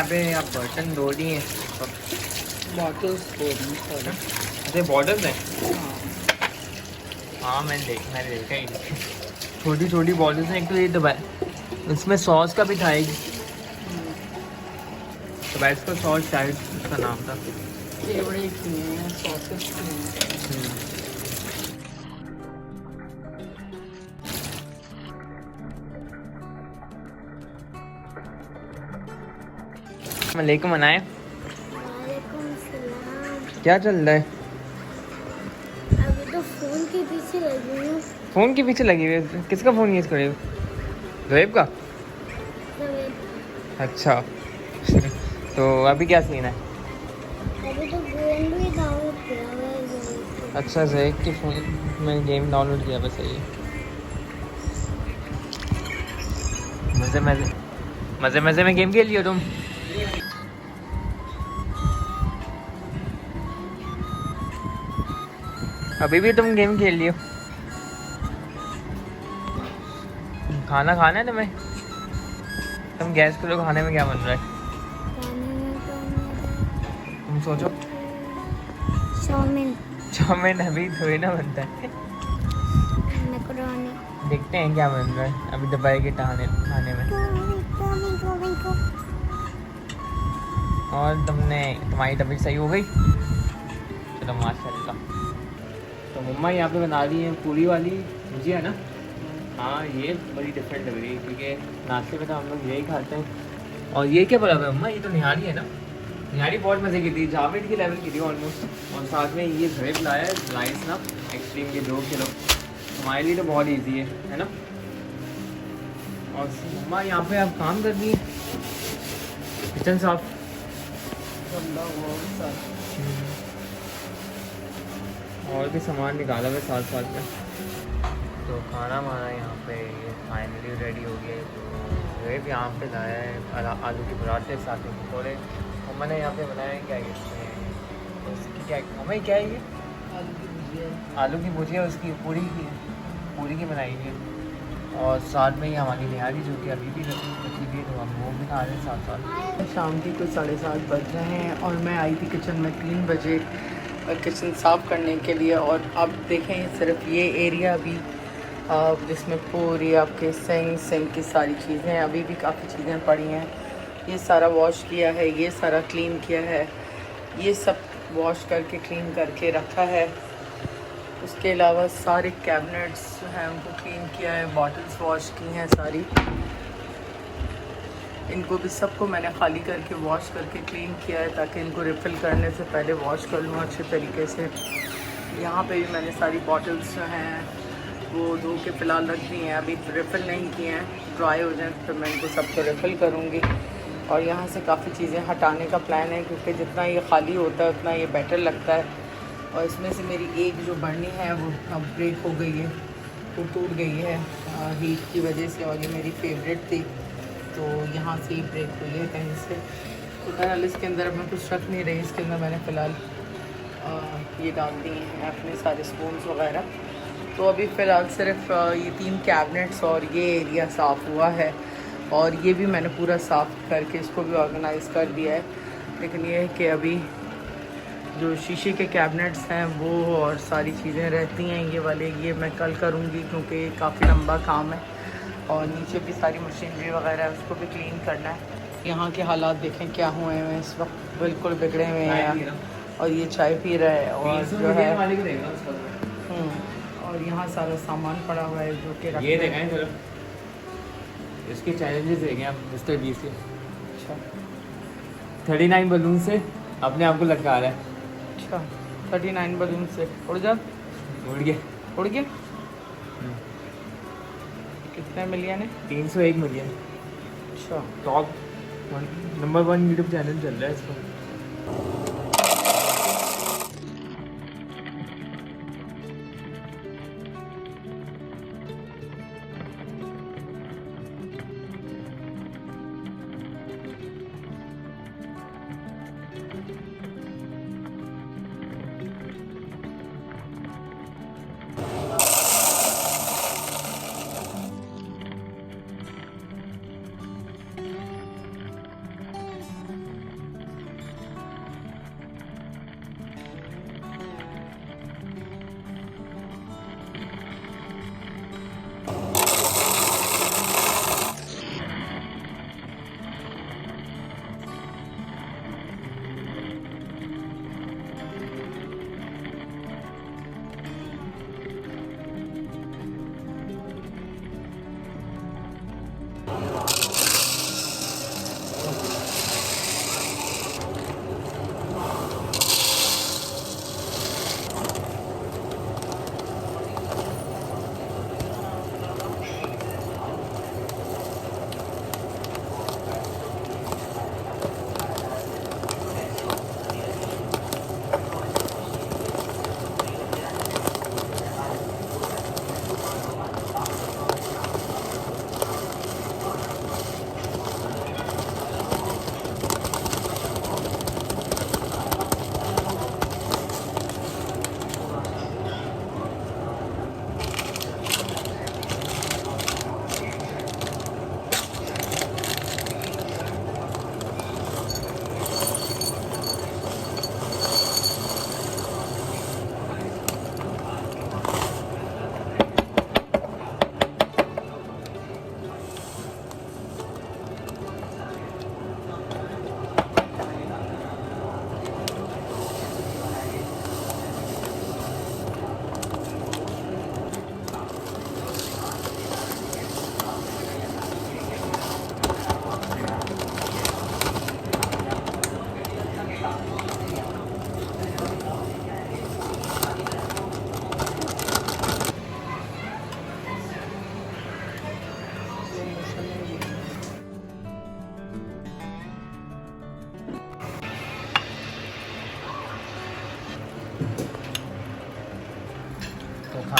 पे आप बर्तन धो लिए हैं, बॉटल्स अरे बॉटल्स हैं। हाँ मैंने देखा ही, छोटी छोटी बॉटल्स हैं। एक तो ये दबाए, इसमें सॉस का भी था एक, टबैस्को सॉस शायद उसका नाम था। ये बड़े सॉसेस वालेकुम मनाए, क्या चल रहा है? अभी तो फोन के पीछे लगी हूँ। फ़ोन के पीछे लगी हुई है? किसका फ़ोन यूज़ करे हो? जोएब का? अच्छा तो अभी क्या सीन है? अभी तो गेम भी डाउनलोड किया हुआ है। अच्छा जोएब के फ़ोन में गेम डाउनलोड किया, बस सही है। मज़े में गेम खेल लियो तुम। अभी भी तुम गेम खेल लियो? खाना खाना है तुम्हें? तुम गैस करो, खाने में क्या बन रहा है? तुम सोचो। चाउमीन अभी थोड़ी ना बनता है। मैकरोनी। देखते हैं क्या बन रहा है अभी दबाई के खाने में। और तुम्हारी तबीयत सही हो गई? चलो माशाल्लाह। तो मम्मा यहाँ पे बना रही है पूरी वाली भुजिया ना। हाँ ये बड़ी डिफरेंट लग रही है, क्योंकि नाश्ते में तो हम लोग यही खाते हैं। और ये क्या बोला मम्मा, ये तो निहारी है ना? निहारी बहुत मज़े की थी, जावेद की लेवल की थी ऑलमोस्ट। और साथ में ये ग्रेप लाया है राइस ना, एक्सट्रीम के 2 किलो। हमारे लिए तो बहुत ईजी है ना। और मम्मा यहाँ पे आप काम कर रही है, किचन साफ। और भी सामान निकाला हुआ साथ साथ में। तो खाना हमारा यहाँ पे ये फाइनली रेडी हो गया है। तो वेब यहाँ पे लाया है आलू के पराठे, साथ में पकौड़े। मम्मा ने यहाँ पे बनाया है क्या इसमें, उसकी क्या हमें क्या है ये आलू की भुजिया, उसकी पूरी की बनाई हुई है। और साथ में ही हमारी निहारी जो कि अभी भी रखी हुई है, तो हम वो भी खा रहे हैं साथ साथ। शाम की कुछ 7:30 बज रहे हैं और मैं आई थी किचन में 3 बजे किचन साफ़ करने के लिए। और अब देखें सिर्फ ये एरिया भी जिसमें पूरी आपके सिंक की सारी चीज़ें, अभी भी काफ़ी चीज़ें पड़ी हैं। ये सारा वॉश किया है, ये सारा क्लीन किया है, ये सब वॉश करके क्लीन करके रखा है। उसके अलावा सारे कैबिनेट्स जो हैं उनको क्लीन किया है, बॉटल्स वॉश की हैं सारी, इनको भी सबको मैंने खाली करके वॉश करके क्लीन किया है, ताकि इनको रिफ़िल करने से पहले वॉश कर लूँ अच्छे तरीके से। यहाँ पे भी मैंने सारी बॉटल्स जो हैं वो धो के फ़िलहाल रख दी हैं, अभी रिफ़िल नहीं किए हैं, ड्राई हो जाए तो मैं इनको सबको रिफ़िल करूँगी। और यहाँ से काफ़ी चीज़ें हटाने का प्लान है, क्योंकि जितना ये खाली होता है उतना ये बेटर लगता है। और इसमें से मेरी एक जो बर्नी है वो अब ब्रेक हो गई है, वो टूट गई है हीट की वजह से, और ये मेरी फेवरेट थी, तो यहाँ से ही ब्रेक हुई है कहीं से। तो बहरहाल इसके अंदर अब मैं कुछ रख नहीं रही, इसके अंदर मैंने फ़िलहाल ये डाल दिए हैं अपने सारे स्पून्स वगैरह। तो अभी फ़िलहाल सिर्फ ये 3 कैबिनेट्स और ये एरिया साफ़ हुआ है, और ये भी मैंने पूरा साफ़ करके इसको भी ऑर्गेनाइज़ कर दिया है। लेकिन ये है कि अभी जो शीशे के कैबिनेट्स हैं वो और सारी चीज़ें रहती हैं, ये वाले ये मैं कल करूँगी, क्योंकि काफ़ी लंबा काम है। और नीचे भी सारी मशीनरी वगैरह है, उसको भी क्लीन करना है। यहाँ के हालात देखें क्या हुए हैं इस वक्त, बिल्कुल बिगड़े हुए हैं। और ये चाय पी रहा है, और जो है और यहाँ सारा सामान पड़ा हुआ है जो कि ये देखें चलो, इसके चैलेंजेस देखें आप मिस्टर बी से। अच्छा 39 बलून से अपने आप को लटका रहा है। अच्छा 39 बलून से उड़ जा, उड़ गया। कितने मिलियन है? 301 मिलियन। अच्छा टॉप नंबर 1 यूट्यूब चैनल चल रहा है इसका।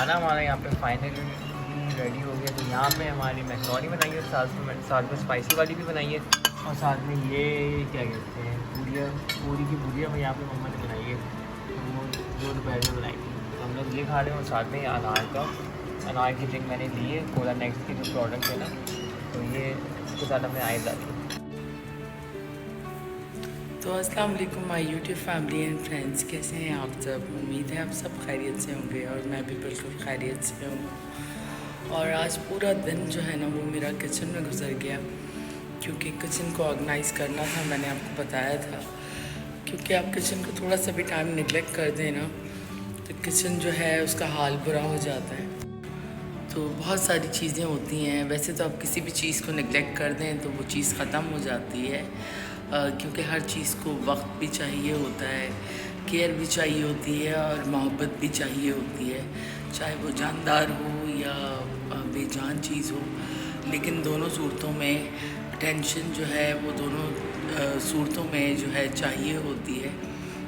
खाना हमारा यहाँ पे फाइनली रेडी हो गया। तो यहाँ पे हमारी मैकरोनी बनाई है, साथ में स्पाइसी वाली भी बनाई है, और साथ में ये क्या कहते हैं पूरी की भुजिया यहाँ पे मम्मा ने बनाई है, तो वो जो दोपहर में बनाई थी। तो हम लोग ये खा रहे हैं, और साथ में अनार की ड्रिंक मैंने ली है, कोला नेक्स्ट के जो प्रोडक्ट है ना, तो ये उसके साथ हमने आए डाली। तो अस्सलाम वालेकुम my YouTube family and friends, कैसे हैं आप सब? उम्मीद है आप सब खैरियत से होंगे, और मैं भी बिल्कुल खैरियत से हूँ। और आज पूरा दिन जो है ना वो मेरा किचन में गुजर गया, क्योंकि किचन को ऑर्गेनाइज़ करना था। मैंने आपको बताया था, क्योंकि आप किचन को थोड़ा सा भी टाइम निगलेक्ट कर दें ना, तो किचन जो है उसका हाल बुरा हो जाता है। तो बहुत सारी चीज़ें होती हैं, वैसे तो आप किसी भी चीज़ को निगलेक्ट कर दें तो वो चीज़ ख़त्म हो जाती है, क्योंकि हर चीज़ को वक्त भी चाहिए होता है, केयर भी चाहिए होती है, और मोहब्बत भी चाहिए होती है, चाहे वो जानदार हो या बेजान चीज़ हो। लेकिन दोनों सूरतों में टेंशन जो है वो दोनों सूरतों में जो है चाहिए होती है,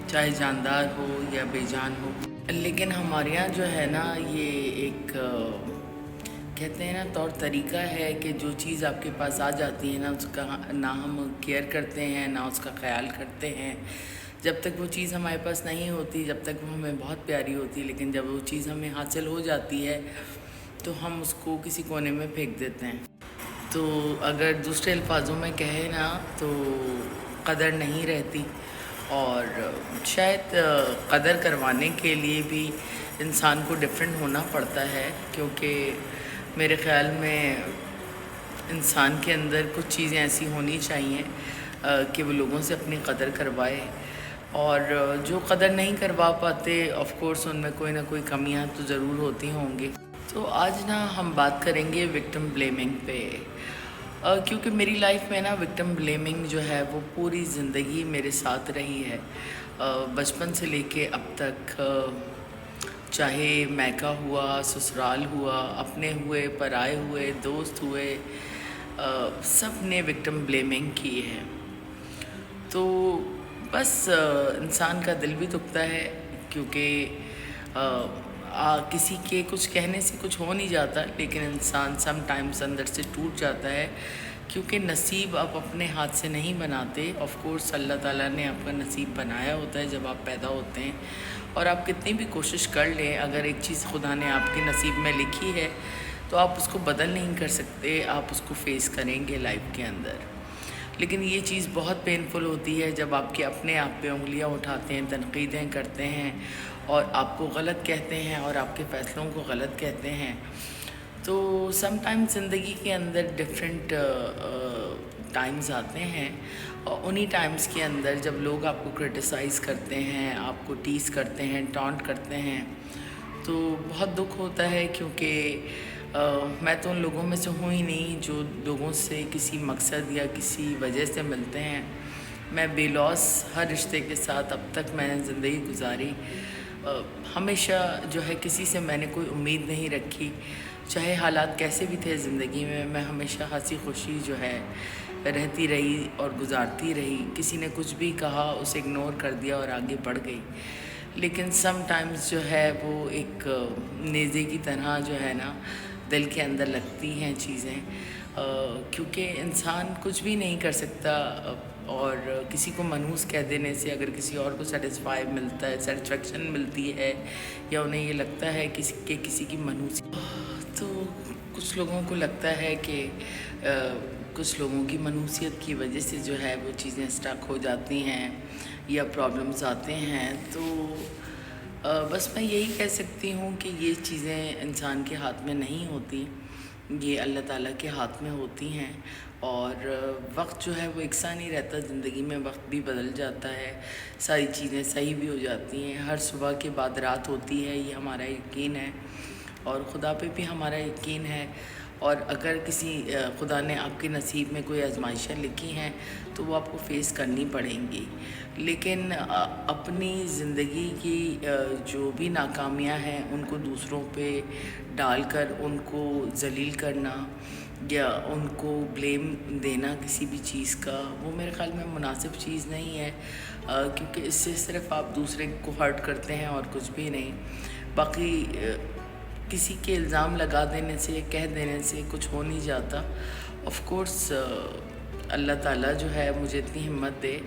चाहे जानदार हो या बेजान हो। लेकिन हमारे यहाँ जो है ना ये एक कहते हैं ना तौर तरीका है कि जो चीज़ आपके पास आ जाती है ना, उसका ना हम केयर करते हैं ना उसका ख्याल करते हैं। जब तक वो चीज़ हमारे पास नहीं होती, जब तक वो हमें बहुत प्यारी होती है, लेकिन जब वो चीज़ हमें हासिल हो जाती है तो हम उसको किसी कोने में फेंक देते हैं। तो अगर दूसरे अल्फाजों में कहे ना तो कदर नहीं रहती, और शायद कदर करवाने के लिए भी इंसान को डिफरेंट होना पड़ता है, क्योंकि मेरे ख़्याल में इंसान के अंदर कुछ चीज़ें ऐसी होनी चाहिए कि वो लोगों से अपनी कदर करवाए, और जो कदर नहीं करवा पाते ऑफ़ कोर्स उनमें कोई ना कोई कमियां तो ज़रूर होती होंगी। तो आज ना हम बात करेंगे विक्टिम ब्लेमिंग पे, क्योंकि मेरी लाइफ में ना विक्टिम ब्लेमिंग जो है वो पूरी ज़िंदगी मेरे साथ रही है, बचपन से लेके अब तक। चाहे मैका हुआ, ससुराल हुआ, अपने हुए, पराए हुए, दोस्त हुए, सब ने विक्टिम ब्लेमिंग की है। तो बस इंसान का दिल भी दुखता है, क्योंकि किसी के कुछ कहने से कुछ हो नहीं जाता, लेकिन इंसान सम टाइम्स अंदर से टूट जाता है, क्योंकि नसीब आप अपने हाथ से नहीं बनाते। ऑफ़ कोर्स अल्लाह ताला ने आपका नसीब बनाया होता है जब आप पैदा होते हैं, और आप कितनी भी कोशिश कर लें, अगर एक चीज़ खुदा ने आपके नसीब में लिखी है तो आप उसको बदल नहीं कर सकते, आप उसको फेस करेंगे लाइफ के अंदर। लेकिन ये चीज़ बहुत पेनफुल होती है जब आपके अपने आप पे उंगलियां उठाते हैं, तनकीदें करते हैं, और आपको गलत कहते हैं, और आपके फ़ैसलों को गलत कहते हैं। तो समटाइम्स ज़िंदगी के अंदर डिफरेंट टाइम्स आते हैं, और उन्हीं टाइम्स के अंदर जब लोग आपको क्रिटिसाइज़ करते हैं, आपको टीज़ करते हैं, टॉन्ट करते हैं, तो बहुत दुख होता है, क्योंकि मैं तो उन लोगों में से हूँ ही नहीं जो लोगों से किसी मकसद या किसी वजह से मिलते हैं। मैं बेलौस हर रिश्ते के साथ अब तक मैंने ज़िंदगी गुजारी। हमेशा जो है किसी से मैंने कोई उम्मीद नहीं रखी, चाहे हालात कैसे भी थे ज़िंदगी में, मैं हमेशा हंसी खुशी जो है रहती रही और गुजारती रही। किसी ने कुछ भी कहा उसे इग्नोर कर दिया और आगे बढ़ गई। लेकिन सम टाइम्स जो है वो एक नेज़े की तरह जो है ना दिल के अंदर लगती हैं चीज़ें, क्योंकि इंसान कुछ भी नहीं कर सकता, और किसी को मनहूस कह देने से अगर किसी और को सेटिस्फेक्शन मिलती है, या उन्हें ये लगता है कि किसी की मनहूसी, तो कुछ लोगों को लगता है कि कुछ लोगों की मनहूसियत की वजह से जो है वो चीज़ें स्टक हो जाती हैं या प्रॉब्लम्स आते हैं। तो बस मैं यही कह सकती हूँ कि ये चीज़ें इंसान के हाथ में नहीं होती, ये अल्लाह ताला के हाथ में होती हैं। और वक्त जो है वो एकसा नहीं रहता, ज़िंदगी में वक्त भी बदल जाता है, सारी चीज़ें सही भी हो जाती हैं। हर सुबह के बाद रात होती है, ये हमारा यकीन है, और खुदा पे भी हमारा यकीन है। और अगर किसी खुदा ने आपके नसीब में कोई आजमाइशें लिखी हैं तो वो आपको फ़ेस करनी पड़ेंगी। लेकिन अपनी ज़िंदगी की जो भी नाकामियां हैं उनको दूसरों पे डालकर उनको जलील करना या उनको ब्लेम देना किसी भी चीज़ का, वो मेरे ख़्याल में मुनासिब चीज़ नहीं है, क्योंकि इससे सिर्फ आप दूसरे को हर्ट करते हैं और कुछ भी नहीं। बाकी किसी के इल्ज़ाम लगा देने से, कह देने से कुछ हो नहीं जाता। ऑफ कोर्स अल्लाह ताला जो है मुझे इतनी हिम्मत दे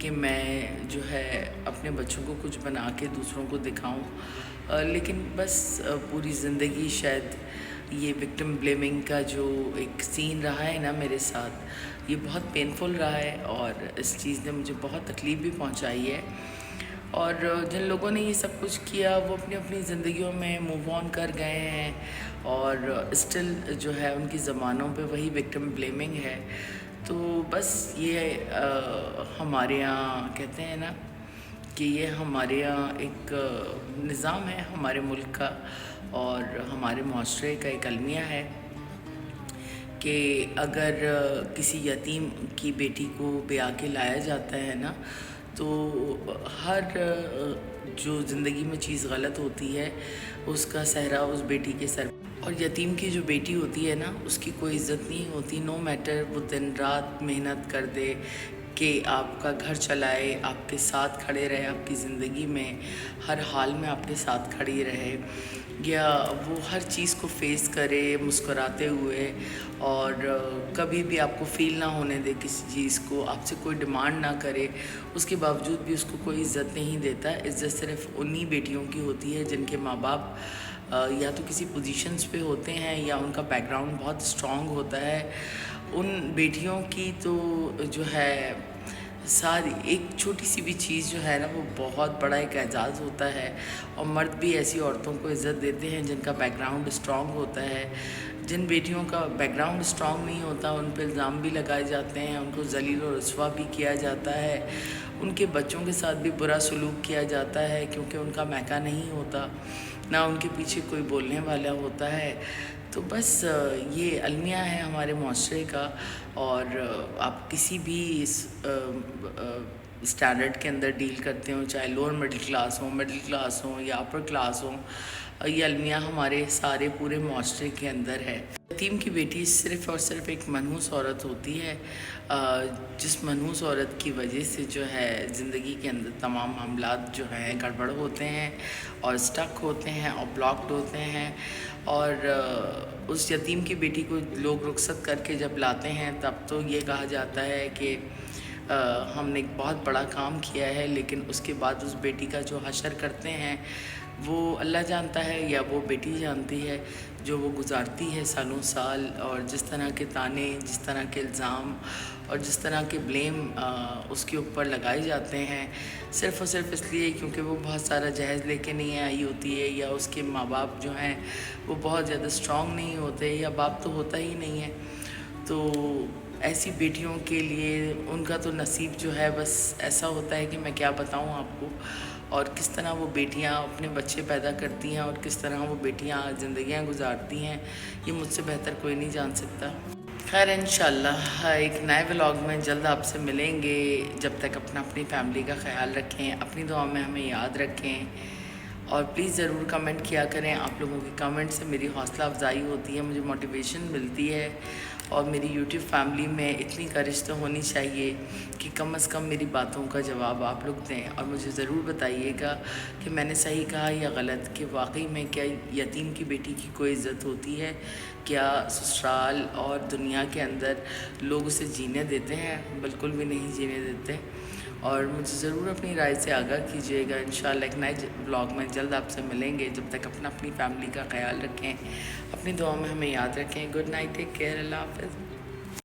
कि मैं जो है अपने बच्चों को कुछ बना के दूसरों को दिखाऊं। लेकिन बस पूरी ज़िंदगी शायद ये विक्टिम ब्लेमिंग का जो एक सीन रहा है ना मेरे साथ, ये बहुत पेनफुल रहा है और इस चीज़ ने मुझे बहुत तकलीफ़ भी पहुंचाई है। और जिन लोगों ने ये सब कुछ किया वो अपनी अपनी ज़िंदगियों में मूव ऑन कर गए हैं और स्टिल जो है उनकी ज़बानों पे वही विक्टिम ब्लेमिंग है। तो बस ये हमारे यहाँ कहते हैं ना कि ये हमारे यहाँ एक निज़ाम है हमारे मुल्क का और हमारे माशरे का एक अलमिया है कि अगर किसी यतीम की बेटी को ब्याह के लाया जाता है ना, तो हर जो ज़िंदगी में चीज़ गलत होती है उसका सहरा उस बेटी के सर। और यतीम की जो बेटी होती है ना, उसकी कोई इज़्ज़त नहीं होती, नो मैटर वो दिन रात मेहनत कर दे कि आपका घर चलाए, आपके साथ खड़े रहे, आपकी ज़िंदगी में हर हाल में आपके साथ खड़ी रहे, या वो हर चीज़ को फेस करे मुस्कुराते हुए और कभी भी आपको फ़ील ना होने दे किसी चीज़ को, आपसे कोई डिमांड ना करे, उसके बावजूद भी उसको कोई इज़्ज़त नहीं देता। इज़्ज़त सिर्फ़ उन्हीं बेटियों की होती है जिनके माँ बाप या तो किसी पोजीशंस पे होते हैं या उनका बैकग्राउंड बहुत स्ट्रॉन्ग होता है। उन बेटियों की तो जो है सारी एक छोटी सी भी चीज़ जो है ना वो बहुत बड़ा एक एजाज़ होता है। और मर्द भी ऐसी औरतों को इज़्ज़त देते हैं जिनका बैकग्राउंड स्ट्रॉन्ग होता है। जिन बेटियों का बैकग्राउंड स्ट्रॉन्ग नहीं होता उन पर इल्ज़ाम भी लगाए जाते हैं, उनको ज़लील और रुस्वा भी किया जाता है, उनके बच्चों के साथ भी बुरा सलूक किया जाता है क्योंकि उनका मैका नहीं होता, ना उनके पीछे कोई बोलने वाला होता है। तो बस ये अलमिया है हमारे माशरे का। और आप किसी भी स्टैंडर्ड के अंदर डील करते हो, चाहे लोअर मिडिल क्लास हो या अपर क्लास हो, ये अलमिया हमारे सारे पूरे माशरे के अंदर है। यतीम की बेटी सिर्फ़ और सिर्फ एक मनहूस औरत होती है, जिस मनहूस औरत की वजह से जो है ज़िंदगी के अंदर तमाम मामलात जो हैं गड़बड़ होते हैं और स्टक होते हैं और ब्लॉक्ड होते हैं। और उस यतीम की बेटी को लोग रुखसत करके जब लाते हैं तब तो ये कहा जाता है कि हमने एक बहुत बड़ा काम किया है, लेकिन उसके बाद उस बेटी का जो हशर करते हैं वो अल्लाह जानता है या वो बेटी जानती है, जो वो गुजारती है सालों साल। और जिस तरह के ताने, जिस तरह के इल्ज़ाम और जिस तरह के ब्लेम उसके ऊपर लगाए जाते हैं, सिर्फ़ और सिर्फ इसलिए क्योंकि वो बहुत सारा जहेज़ लेके नहीं आई होती है, या उसके माँ बाप जो हैं वो बहुत ज़्यादा स्ट्रॉन्ग नहीं होते, या बाप तो होता ही नहीं है। तो ऐसी बेटियों के लिए उनका तो नसीब जो है बस ऐसा होता है कि मैं क्या बताऊं आपको, और किस तरह वो बेटियां अपने बच्चे पैदा करती हैं और किस तरह वो बेटियां ज़िंदगियां गुजारती हैं, ये मुझसे बेहतर कोई नहीं जान सकता। खैर इंशाल्लाह एक नए व्लॉग में जल्द आपसे मिलेंगे। जब तक अपनी फैमिली का ख्याल रखें, अपनी दुआ में हमें याद रखें और प्लीज़ ज़रूर कमेंट किया करें। आप लोगों के कमेंट से मेरी हौसला अफजाई होती है, मुझे मोटिवेशन मिलती है। और मेरी यूट्यूब फैमिली में इतनी करेज तो होनी चाहिए कि कम से कम मेरी बातों का जवाब आप लोग दें और मुझे ज़रूर बताइएगा कि मैंने सही कहा या गलत, कि वाकई में क्या यतीम की बेटी की कोई इज़्ज़त होती है, क्या ससुराल और दुनिया के अंदर लोग उसे जीने देते हैं? बिल्कुल भी नहीं जीने देते। और मुझे ज़रूर अपनी राय से आगाह कीजिएगा। इंशाल्लाह एक नए ब्लॉग में जल्द आपसे मिलेंगे। जब तक अपनी फैमिली का ख्याल रखें, अपनी दुआ में हमें याद रखें। गुड नाइट, टेक केयर, अल्लाह हाफ़िज़।